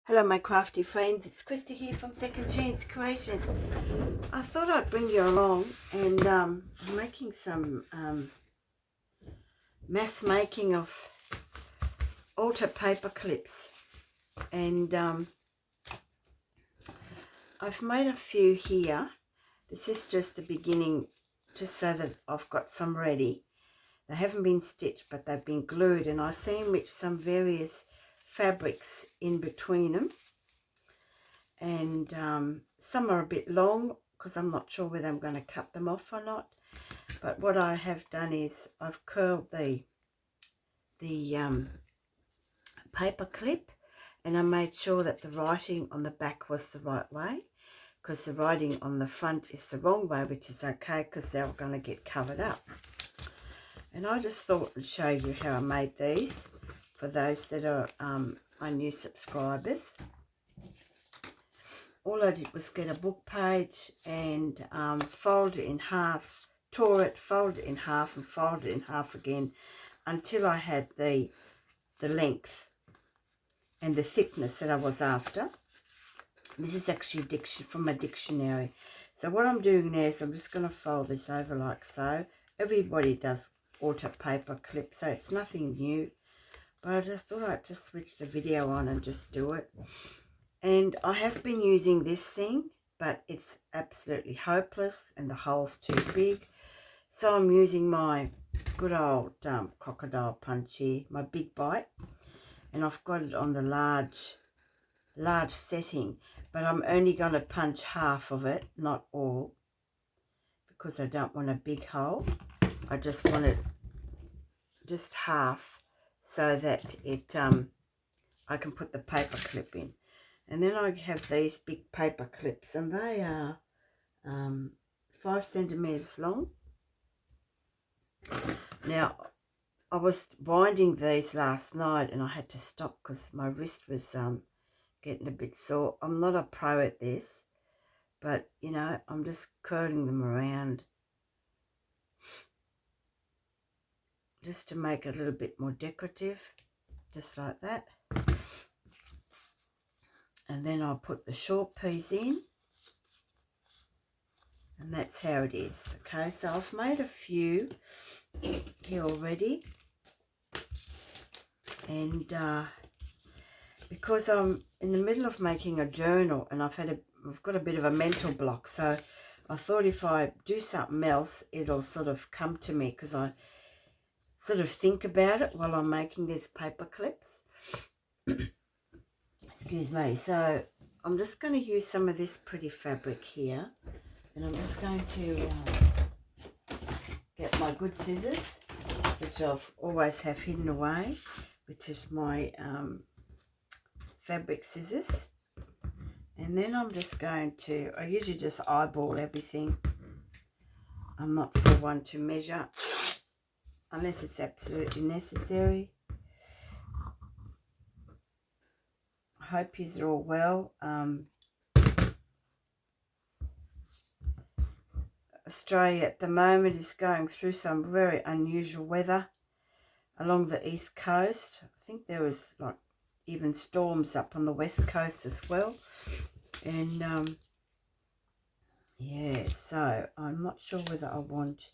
Hello my crafty friends, it's Krista here from Second Chance Creation. I thought I'd bring you along and I'm making some mass making of altar paper clips, and I've made a few here. This is just the beginning, just so that I've got some ready. They haven't been stitched but they've been glued, and I sandwiched some various fabrics in between them. And some are a bit long because I'm not sure whether I'm going to cut them off or not. But what I have done is I've curled the paper clip, and I made sure that the writing on the back was the right way, because the writing on the front is the wrong way, which is okay because they're going to get covered up. And I just thought I'd show you how I made these for those that are my new subscribers. All I did was get a book page and fold it in half, tore it, fold it in half and fold it in half again until I had the length and the thickness that I was after. This is actually from a dictionary. So what I'm doing now is I'm just going to fold this over like so. Everybody does altar paper clips, so it's nothing new. But I just thought I'd just switch the video on and just do it. And I have been using this thing, but it's absolutely hopeless and the hole's too big. So I'm using my good old crocodile punch here, my big bite. And I've got it on the large setting. But I'm only going to punch half of it, not all, because I don't want a big hole. I just want it just half so that it I can put the paper clip in. And then I have these big paper clips, and they are 5 centimeters long. Now, I was winding these last night and I had to stop because my wrist was getting a bit sore. I'm not a pro at this, but you know, I'm just curling them around just to make it a little bit more decorative, just like that. And then I'll put the short piece in, and that's how it is. Okay, so I've made a few here already, and because I'm in the middle of making a journal and I've got a bit of a mental block, so I thought if I do something else it'll sort of come to me, because I sort of think about it while I'm making these paper clips. Excuse me. So I'm just going to use some of this pretty fabric here, and I'm just going to get my good scissors, which I've always have hidden away, which is my fabric scissors. And then I'm just going to, I usually just eyeball everything. I'm not for one to measure unless it's absolutely necessary. I hope you're all well. Australia at the moment is going through some very unusual weather along the east coast. I think there was like even storms up on the west coast as well. And yeah, so I'm not sure whether I want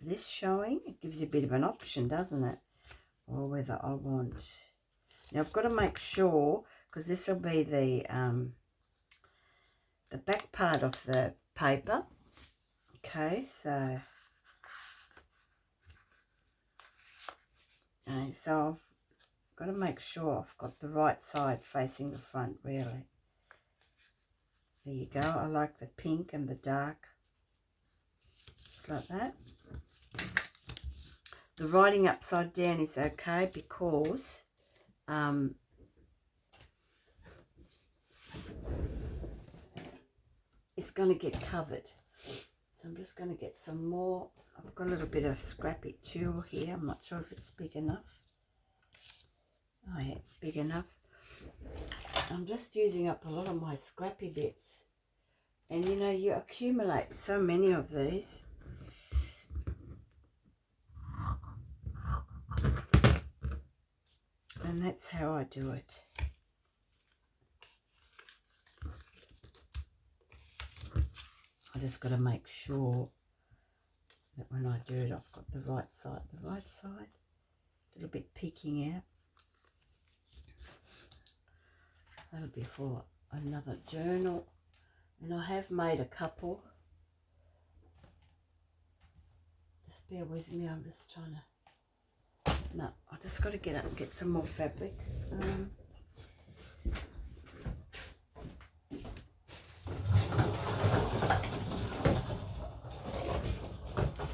this showing. It gives you a bit of an option, doesn't it? Or whether I want... Now I've got to make sure, because this will be the back part of the paper. Okay, so I've got to make sure I've got the right side facing the front, really. There you go. I like the pink and the dark, just like that. The writing upside down is okay because it's going to get covered. So I'm just going to get some more. I've got a little bit of scrappy tulle here. I'm not sure if it's big enough. Oh yeah, it's big enough. I'm just using up a lot of my scrappy bits. And you know, you accumulate so many of these. And that's how I do it. I just got to make sure that when I do it, I've got the right side, a little bit peeking out. That'll be for another journal. And I have made a couple. Just bear with me, I'm just trying to... No, I just got to get up and get some more fabric. I've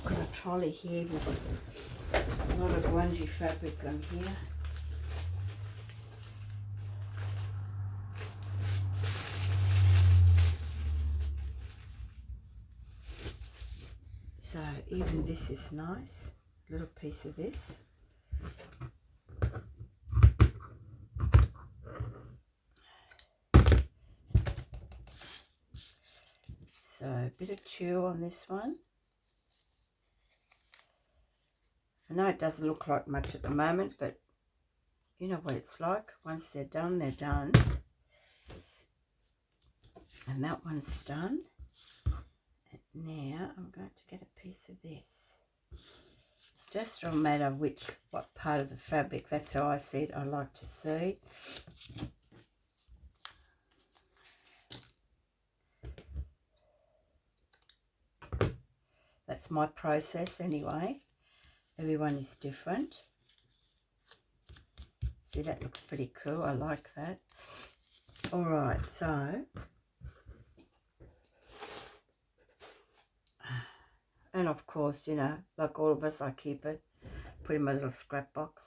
got a trolley here with a lot of grungy fabric on here. So even this is nice, a little piece of this. So a bit of chew on this one. I know it doesn't look like much at the moment, but you know what it's like. Once they're done, they're done. And that one's done. And now I'm going to get a piece of this. It's just a matter of what part of the fabric. That's how I see it. I like to see. That's my process anyway. Everyone is different. See, that looks pretty cool. I like that. All right, so... And of course, you know, like all of us, I keep it, put in my little scrap box.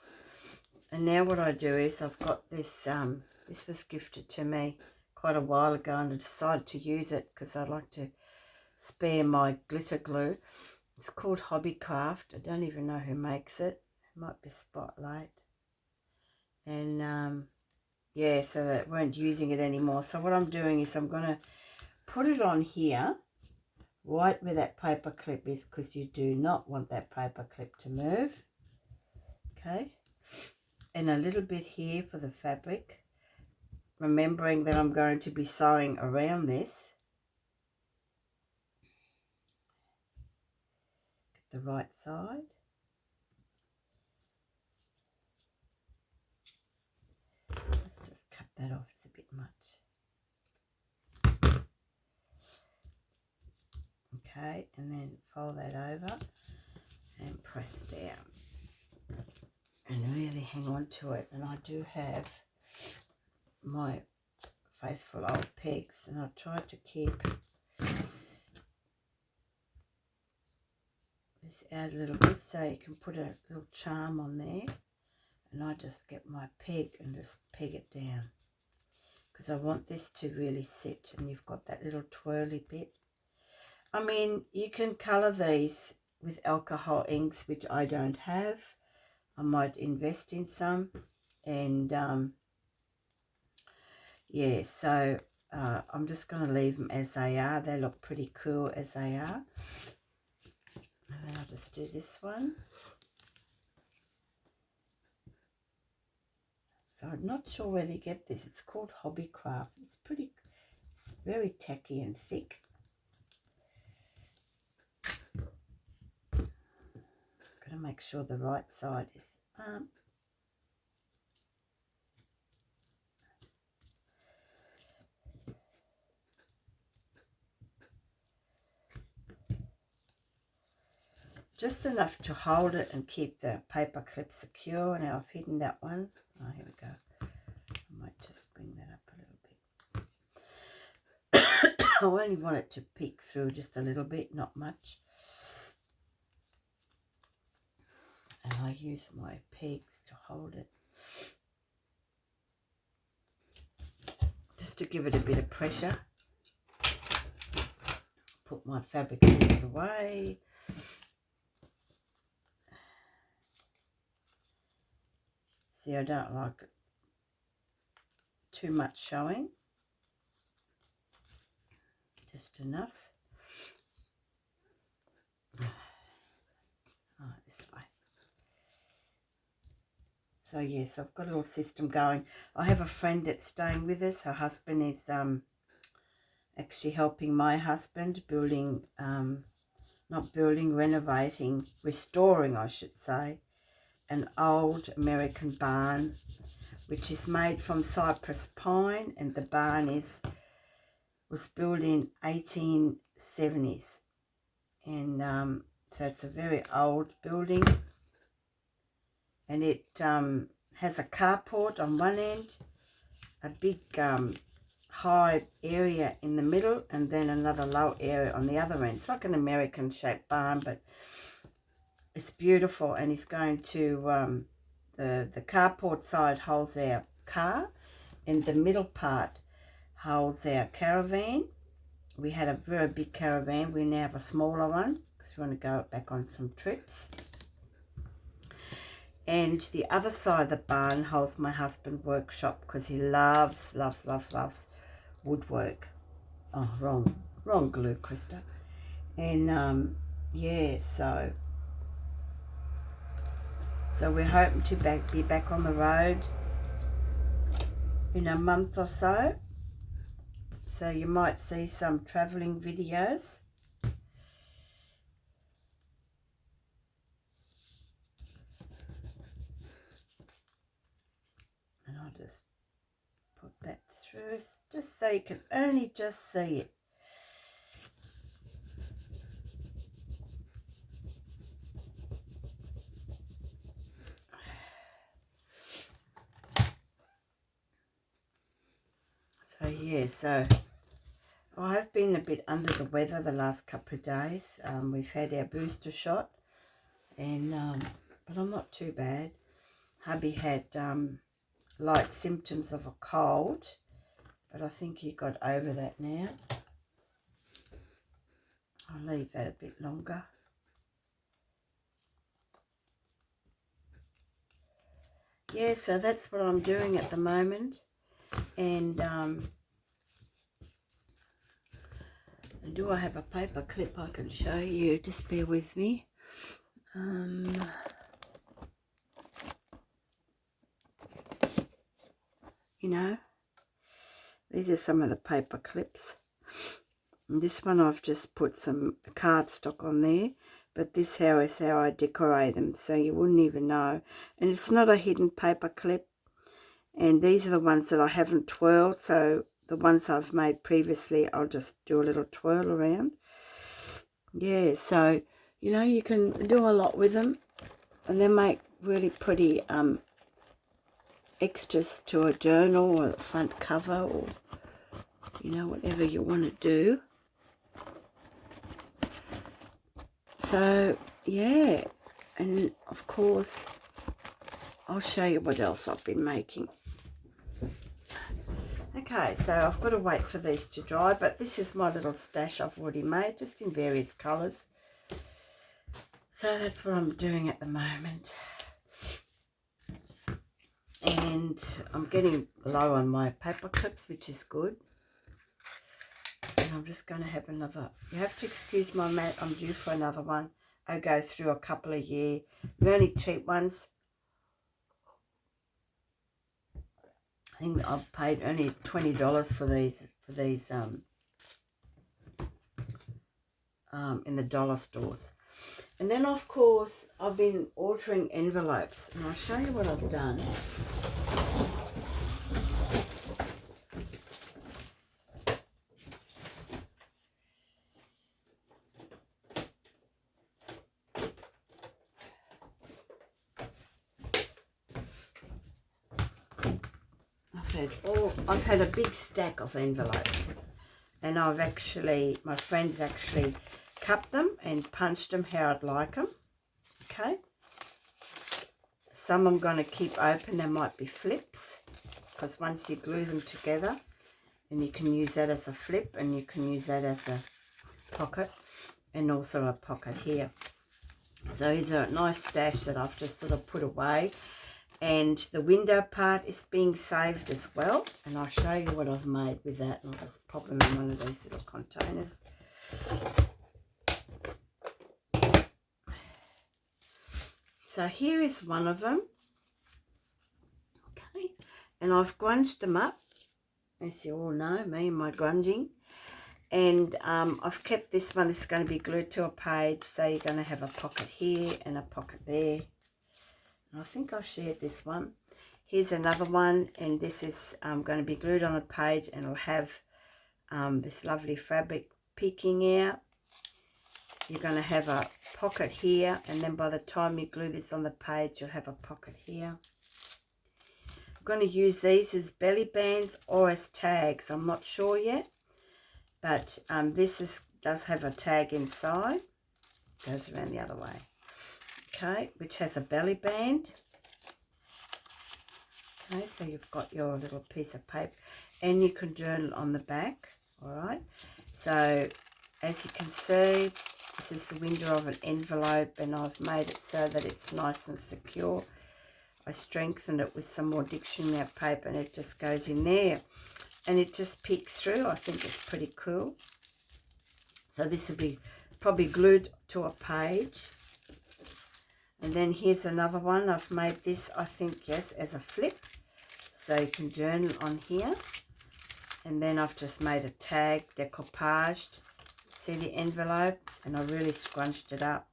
And now what I do is I've got this, this was gifted to me quite a while ago, and I decided to use it because I like to spare my glitter glue. It's called Hobbycraft. I don't even know who makes it. It might be Spotlight. And yeah, so that weren't using it anymore. So what I'm doing is I'm going to put it on here right where that paper clip is, because you do not want that paper clip to move. Okay, and a little bit here for the fabric, remembering that I'm going to be sewing around this. Get the right side. Let's just cut that off, it's a bit much. Okay, and then fold that over and press down and really hang on to it. And I do have my faithful old pegs, and I try to keep this out a little bit so you can put a little charm on there. And I just get my peg and just peg it down, because I want this to really sit. And you've got that little twirly bit. I mean, you can colour these with alcohol inks, which I don't have. I might invest in some. And yeah, so I'm just going to leave them as they are. They look pretty cool as they are. And then I'll just do this one. So I'm not sure where they get this. It's called Hobbycraft. It's very tacky and thick. Got to make sure the right side is up. Just enough to hold it and keep the paper clip secure. Now I've hidden that one. Oh, here we go. I might just bring that up a little bit. I only want it to peek through just a little bit, not much. And I use my pegs to hold it. Just to give it a bit of pressure. Put my fabric pieces away. See, I don't like it too much showing. Just enough. Oh, this way. So yes, I've got a little system going. I have a friend that's staying with us. Her husband is actually helping my husband building, not building, renovating, restoring I should say, an old American barn which is made from cypress pine, and the barn was built in 1870s, and so it's a very old building, and it has a carport on one end, a big high area in the middle, and then another low area on the other end. It's like an American shaped barn, but it's beautiful. And it's going to the carport side holds our car, and the middle part holds our caravan. We had a very big caravan. We now have a smaller one because we want to go back on some trips. And the other side of the barn holds my husband's workshop because he loves woodwork. Oh, wrong glue, Krista. And yeah, so we're hoping to be back on the road in a month or so. So you might see some travelling videos. And I'll just put that through just so you can only just see it. So yeah, so I have been a bit under the weather the last couple of days. We've had our booster shot, and but I'm not too bad. Hubby had light symptoms of a cold, but I think he got over that now. I'll leave that a bit longer. Yeah, so that's what I'm doing at the moment. And do I have a paper clip I can show you? Just bear with me. You know, these are some of the paper clips. And this one I've just put some cardstock on there, but this is how I decorate them, so you wouldn't even know. And it's not a hidden paper clip. And these are the ones that I haven't twirled, so the ones I've made previously, I'll just do a little twirl around. Yeah, so, you know, you can do a lot with them, and they make really pretty extras to a journal or a front cover, or, you know, whatever you want to do. So, yeah, and of course, I'll show you what else I've been making. Okay, so I've got to wait for these to dry, but this is my little stash I've already made, just in various colours. So that's what I'm doing at the moment. And I'm getting low on my paper clips, which is good. And I'm just going to have another, you have to excuse my mat, I'm due for another one. I go through a couple a year, really cheap ones. I think I've paid only $20 for these in the dollar stores. And then of course I've been ordering envelopes, and I'll show you what I've done. I've had a big stack of envelopes, and my friends actually cut them and punched them how I'd like them. Okay, some I'm going to keep open. There might be flips, because once you glue them together, and you can use that as a flip, and you can use that as a pocket, and also a pocket here. So here's a nice stash that I've just sort of put away. And the window part is being saved as well. And I'll show you what I've made with that. And I'll just pop them in one of these little containers. So here is one of them. Okay. And I've grunged them up. As you all know, me and my grunging. And I've kept this one. This is going to be glued to a page, so you're going to have a pocket here and a pocket there. And I think I shared this one. Here's another one, and this is going to be glued on the page, and it'll have this lovely fabric peeking out. You're going to have a pocket here, and then by the time you glue this on the page, you'll have a pocket here. I'm going to use these as belly bands or as tags. I'm not sure yet, but does have a tag inside. Goes around the other way. Okay, which has a belly band. Okay, so you've got your little piece of paper, and you can journal on the back. All right, so as you can see, this is the window of an envelope, and I've made it so that it's nice and secure. I strengthened it with some more dictionary paper, and it just goes in there, and it just peeks through. I think it's pretty cool. So this will be probably glued to a page. And then here's another one. I've made this, I think, yes, as a flip, so you can journal on here. And then I've just made a tag, decoupaged. See the envelope? And I really scrunched it up.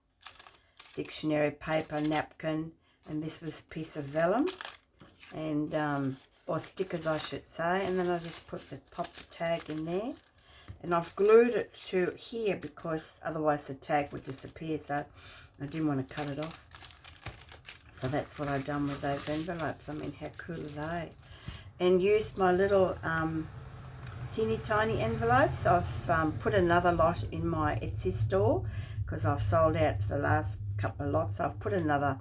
Dictionary paper, napkin, and this was a piece of vellum, and or stickers, I should say. And then I just pop the tag in there, and I've glued it to here because otherwise the tag would disappear. So I didn't want to cut it off. So that's what I've done with those envelopes. I mean, how cool are they? And used my little teeny tiny envelopes. I've put another lot in my Etsy store because I've sold out the last couple of lots. So I've put another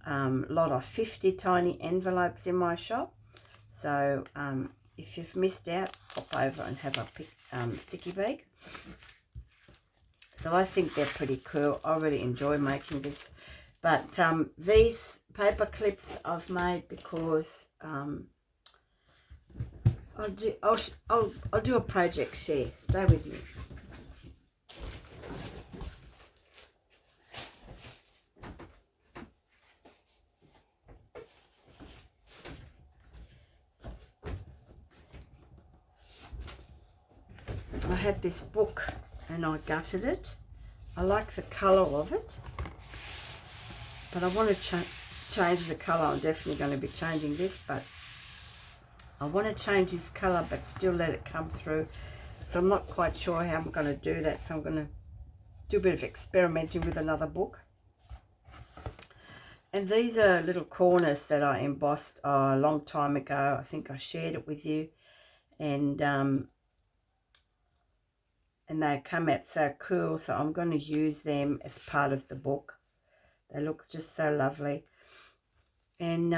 lot of 50 tiny envelopes in my shop. So if you've missed out, pop over and have a sticky beak. So I think they're pretty cool. I really enjoy making this. But these paper clips I've made because I'll do a project share. Stay with me. I had this book and I gutted it. I like the colour of it, but I want to change the colour. I'm definitely going to be changing this, but I want to change this colour but still let it come through. So I'm not quite sure how I'm going to do that. So I'm going to do a bit of experimenting with another book. And these are little corners that I embossed a long time ago. I think I shared it with you. And they come out so cool. So I'm going to use them as part of the book. They look just so lovely. And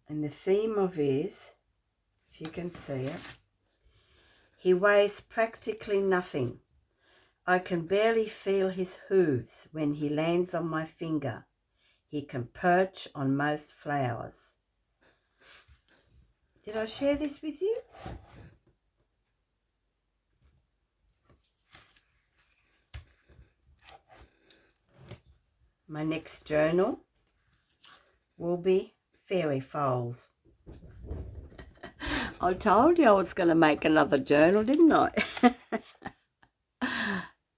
the theme of is, if you can see it, he weighs practically nothing. I can barely feel his hooves when he lands on my finger. He can perch on most flowers. Did I share this with you? My next journal will be fairy foals. I told you I was going to make another journal, didn't I?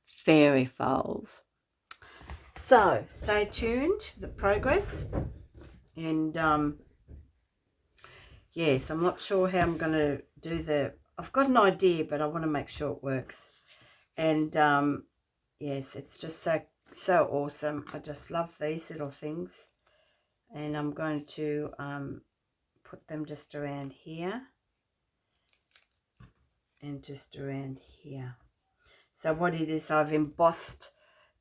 Fairy foals. So stay tuned to the progress. And yes, I'm not sure how I'm going to do I've got an idea, but I want to make sure it works. And yes, it's just so awesome. I just love these little things. And I'm going to put them just around here and just around here. So what it is, I've embossed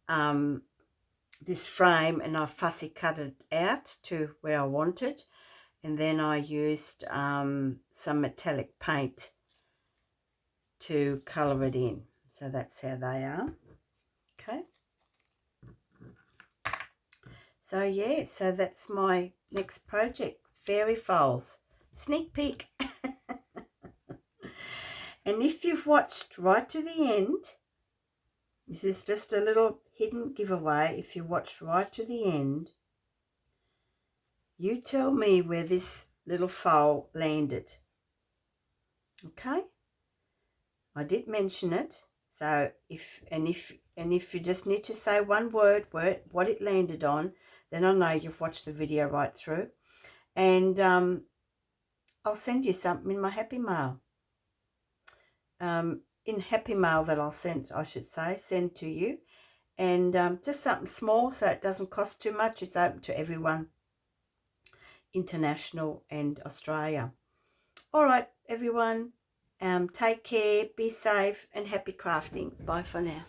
this frame and I fussy cut it out to where I want it, and then I used some metallic paint to colour it in. So that's how they are. Okay. So yeah, so that's my next project, fairy foals. Sneak peek. And if you've watched right to the end, this is just a little hidden giveaway. If you watched right to the end, you tell me where this little foal landed. Okay? I did mention it. So if you just need to say one word, what it landed on, then I know you've watched the video right through. And I'll send you something in my Happy Mail. In Happy Mail that I'll send, I should say, send to you. And just something small, so it doesn't cost too much. It's open to everyone, international and Australia. All right, everyone. Take care, be safe, and happy crafting. Bye for now.